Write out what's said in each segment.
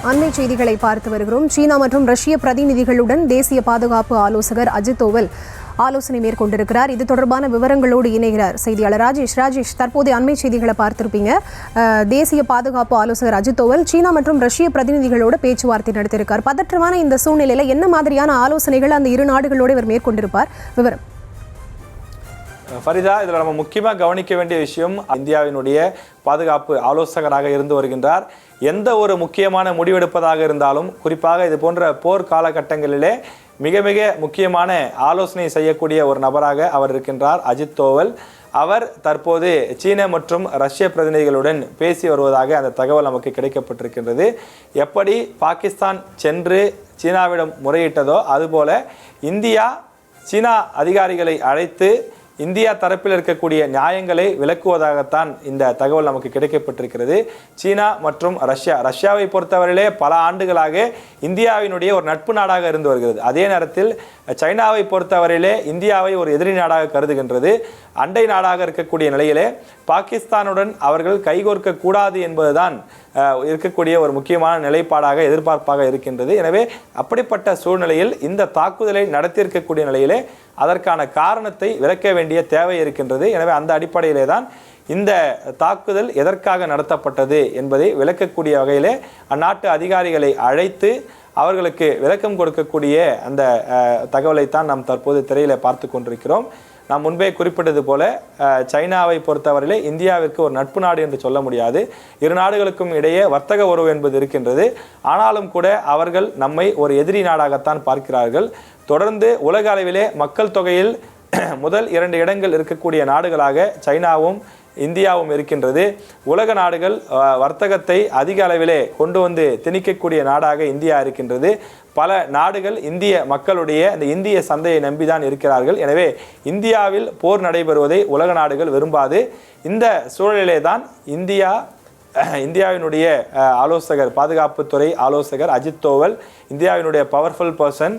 அண்மை செய்திகளை பார்த்து வருகிறோம். சீனா மற்றும் ரஷ்ய பிரதிநிதிகளுடன் தேசிய பாதுகாப்பு ஆலோசகர் அஜித் தோவல் ஆலோசனை மேற்கொண்டிருக்கிறார். இது தொடர்பான விவரங்களோடு இணைகிறார் செய்தியாளர் ராஜேஷ். தற்போதைய அண்மை செய்திகளை பார்த்திருப்பீங்க. தேசிய பாதுகாப்பு ஆலோசகர் அஜித் தோவல் சீனா மற்றும் ரஷ்ய பிரதிநிதிகளோடு பேச்சுவார்த்தை நடத்தியிருக்கார். பதற்றமான இந்த சூழ்நிலையில் என்ன மாதிரியான ஆலோசனைகள் அந்த இரு நாடுகளோடு இவர் மேற்கொண்டிருப்பார்? விவரம் ஃபரிதா, இதில் நம்ம முக்கியமாக கவனிக்க வேண்டிய விஷயம், இந்தியாவினுடைய பாதுகாப்பு ஆலோசகராக இருந்து வருகின்றார். எந்த ஒரு முக்கியமான முடிவெடுப்பதாக இருந்தாலும், குறிப்பாக இது போன்ற போர் காலகட்டங்களிலே மிக மிக முக்கியமான ஆலோசனை செய்யக்கூடிய ஒரு நபராக அவர் இருக்கின்றார் அஜித் தோவல். அவர் தற்போது சீன மற்றும் ரஷ்ய பிரதிநிதிகளுடன் பேசி வருவதாக அந்த தகவல் நமக்கு கிடைக்கப்பட்டிருக்கின்றது. எப்படி பாகிஸ்தான் சென்று சீனாவிடம் முறையிட்டதோ அதுபோல இந்தியா சீனா அதிகாரிகளை அழைத்து இந்தியா தரப்பில் இருக்கக்கூடிய நியாயங்களை விளக்குவதாகத்தான் இந்த தகவல் நமக்கு கிடைக்கப்பட்டிருக்கிறது. சீனா மற்றும் ரஷ்யாவை பொறுத்தவரையிலே பல ஆண்டுகளாக இந்தியாவினுடைய ஒரு நட்பு நாடாக இருந்து வருகிறது. அதே நேரத்தில் சைனாவை பொறுத்தவரையிலே இந்தியாவை ஒரு எதிரி நாடாக கருதுகின்றது. அண்டை நாடாக இருக்கக்கூடிய நிலையிலே பாகிஸ்தானுடன் அவர்கள் கைகோர்க்க கூடாது என்பதுதான் இருக்கக்கூடிய ஒரு முக்கியமான நிலைப்பாடாக எதிர்பார்ப்பாக இருக்கின்றது. எனவே அப்படிப்பட்ட சூழ்நிலையில் இந்த தாக்குதலை நடத்தியிருக்கக்கூடிய நிலையிலே அதற்கான காரணத்தை விளக்க வேண்டிய தேவை இருக்கின்றது. எனவே அந்த அடிப்படையிலே தான் இந்த தாக்குதல் எதற்காக நடத்தப்பட்டது என்பதை விளக்கக்கூடிய வகையிலே அந்நாட்டு அதிகாரிகளை அழைத்து அவர்களுக்கு விளக்கம் கொடுக்கக்கூடிய அந்த தகவலைத்தான் நாம் தற்போது திரையில பார்த்து கொண்டிருக்கிறோம். நாம் முன்பே குறிப்பிட்டது போல சைனாவை பொறுத்தவரையிலே இந்தியாவிற்கு ஒரு நட்பு நாடு என்று சொல்ல முடியாது. இரு நாடுகளுக்கும் இடையே வர்த்தக உறவு என்பது இருக்கின்றது. ஆனாலும் கூட அவர்கள் நம்மை ஒரு எதிரி நாடாகத்தான் பார்க்கிறார்கள். தொடர்ந்து உலக அளவிலே மக்கள் தொகையில் முதல் 2 இடங்கள் இருக்கக்கூடிய நாடுகளாக சைனாவும் இந்தியாவும் இருக்கின்றது. உலக நாடுகள் வர்த்தகத்தை அதிக அளவிலே கொண்டு வந்து திணிக்கக்கூடிய நாடாக இந்தியா இருக்கின்றது. பல நாடுகள் இந்திய மக்களுடைய இந்த இந்திய சந்தையை நம்பிதான் இருக்கிறார்கள். எனவே இந்தியாவில் போர் நடைபெறுவதை உலக நாடுகள் விரும்பாது. இந்த சூழலிலே தான் இந்தியாவினுடைய ஆலோசகர், பாதுகாப்புத்துறை ஆலோசகர் அஜித் தோவல், இந்தியாவினுடைய பவர்ஃபுல் பர்சன்,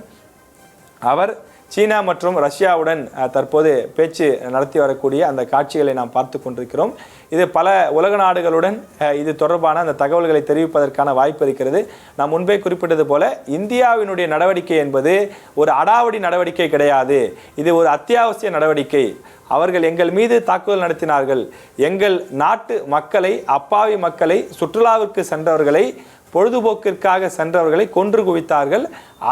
அவர் சீனா மற்றும் ரஷ்யாவுடன் தற்போது பேச்சு நடத்தி வரக்கூடிய அந்த காட்சிகளை நாம் பார்த்து கொண்டிருக்கிறோம். இது பல உலக நாடுகளுடன் இது தொடர்பான அந்த தகவல்களை தெரிவிப்பதற்கான வாய்ப்பு இருக்கிறது. நாம் முன்பே குறிப்பிட்டது போல இந்தியாவினுடைய நடவடிக்கை என்பது ஒரு அடாவடி நடவடிக்கை கிடையாது. இது ஒரு அத்தியாவசிய நடவடிக்கை. அவர்கள் எங்கள் மீது தாக்குதல் நடத்தினார்கள். எங்கள் நாட்டு மக்களை, அப்பாவி மக்களை, சுற்றுலாவிற்கு சென்றவர்களை, பொழுதுபோக்கிற்காக சென்றவர்களை கொன்று குவித்தார்கள்.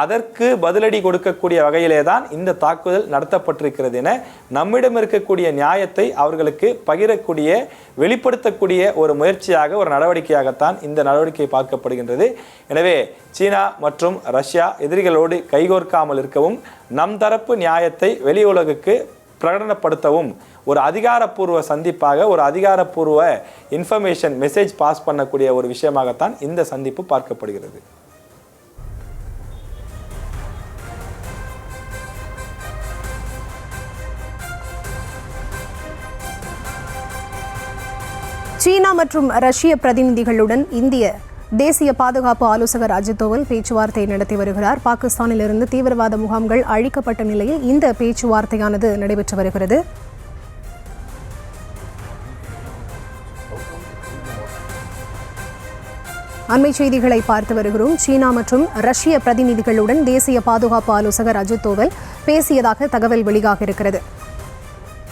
அதற்கு பதிலடி கொடுக்கக்கூடிய வகையிலே தான் இந்த தாக்குதல் நடத்தப்பட்டிருக்கிறது என நம்மிடம் இருக்கக்கூடிய நியாயத்தை அவர்களுக்கு பகிரக்கூடிய, வெளிப்படுத்தக்கூடிய ஒரு முயற்சியாக, ஒரு நடவடிக்கையாகத்தான் இந்த நடவடிக்கை பார்க்கப்படுகின்றது. எனவே சீனா மற்றும் ரஷ்யா எதிரிகளோடு கைகோர்க்காமல் இருக்கவும், நம் தரப்பு நியாயத்தை வெளி உலகுக்கு பிரகடனப்படுத்தவும் ஒரு அதிகாரப்பூர்வ சந்திப்பாக, ஒரு அதிகாரப்பூர்வ இன்ஃபர்மேஷன் மெசேஜ் பாஸ் பண்ணக்கூடிய ஒரு விஷயமாகத்தான் இந்த சந்திப்பு பார்க்கப்படுகிறது. சீனா மற்றும் ரஷ்ய பிரதிநிதிகளுடன் இந்திய தேசிய பாதுகாப்பு ஆலோசகர் அஜித் தோவல் பேச்சுவார்த்தை நடத்தி வருகிறார். பாகிஸ்தானில் இருந்து தீவிரவாத முகாம்கள் அழிக்கப்பட்ட நிலையில் இந்த பேச்சுவார்த்தையானது நடைபெற்று வருகிறது. அண்மை செய்திகளை பார்த்து வருகிறோம். சீனா மற்றும் ரஷ்ய பிரதிநிதிகளுடன் தேசிய பாதுகாப்பு ஆலோசகர் அஜித் தோவல் பேசியதாக தகவல் வெளியாக இருக்கிறது.